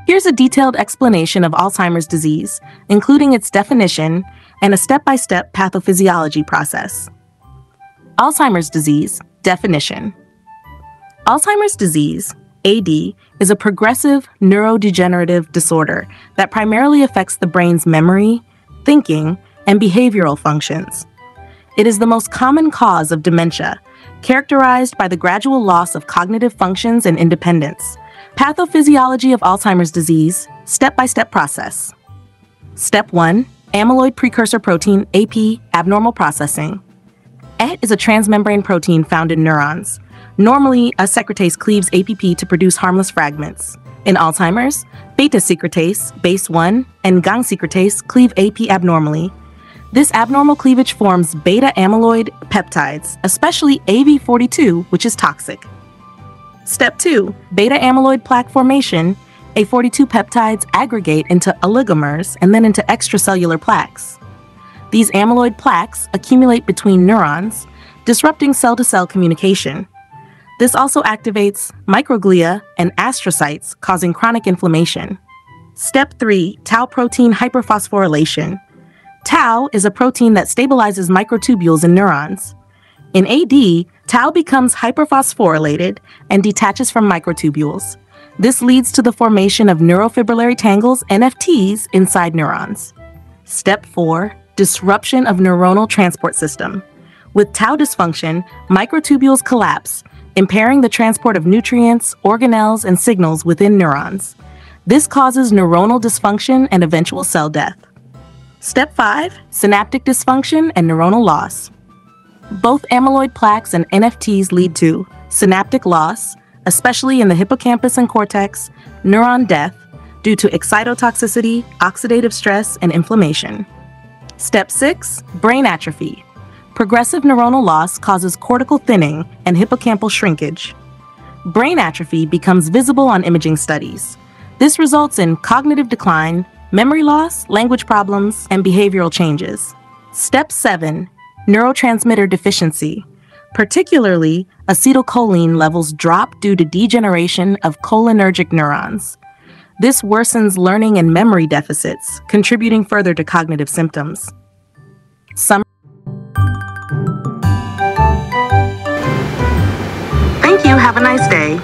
Here's a detailed explanation of Alzheimer's disease, including its definition and a step-by-step pathophysiology process. Alzheimer's disease definition. Alzheimer's disease, AD, is a progressive neurodegenerative disorder that primarily affects the brain's memory, thinking, and behavioral functions. It is the most common cause of dementia, characterized by the gradual loss of cognitive functions and independence. Pathophysiology of Alzheimer's disease, step-by-step process. Step 1. Amyloid precursor protein, AP, abnormal processing. AT is a transmembrane protein found in neurons. Normally, a secretase cleaves APP to produce harmless fragments. In Alzheimer's, beta secretase, base 1, and gang secretase cleave AP abnormally. This abnormal cleavage forms beta amyloid peptides, especially AV42, which is toxic. Step 2. Beta amyloid plaque formation. A42 peptides aggregate into oligomers and then into extracellular plaques. These amyloid plaques accumulate between neurons, disrupting cell-to-cell communication. This also activates microglia and astrocytes, causing chronic inflammation. Step 3. Tau protein hyperphosphorylation. Tau is a protein that stabilizes microtubules in neurons. In AD, tau becomes hyperphosphorylated and detaches from microtubules. This leads to the formation of neurofibrillary tangles, NFTs, inside neurons. Step 4. Disruption of neuronal transport system. With tau dysfunction, microtubules collapse, impairing the transport of nutrients, organelles, and signals within neurons. This causes neuronal dysfunction and eventual cell death. Step 5. Synaptic dysfunction and neuronal loss. Both amyloid plaques and NFTs lead to synaptic loss, especially in the hippocampus and cortex, neuron death due to excitotoxicity, oxidative stress, and inflammation. Step 6. Brain atrophy. Progressive neuronal loss causes cortical thinning and hippocampal shrinkage. Brain atrophy becomes visible on imaging studies. This results in cognitive decline, memory loss, language problems, and behavioral changes. Step 7. Neurotransmitter deficiency. Particularly, acetylcholine levels drop due to degeneration of cholinergic neurons. This worsens learning and memory deficits, contributing further to cognitive symptoms. Thank you. Have a nice day.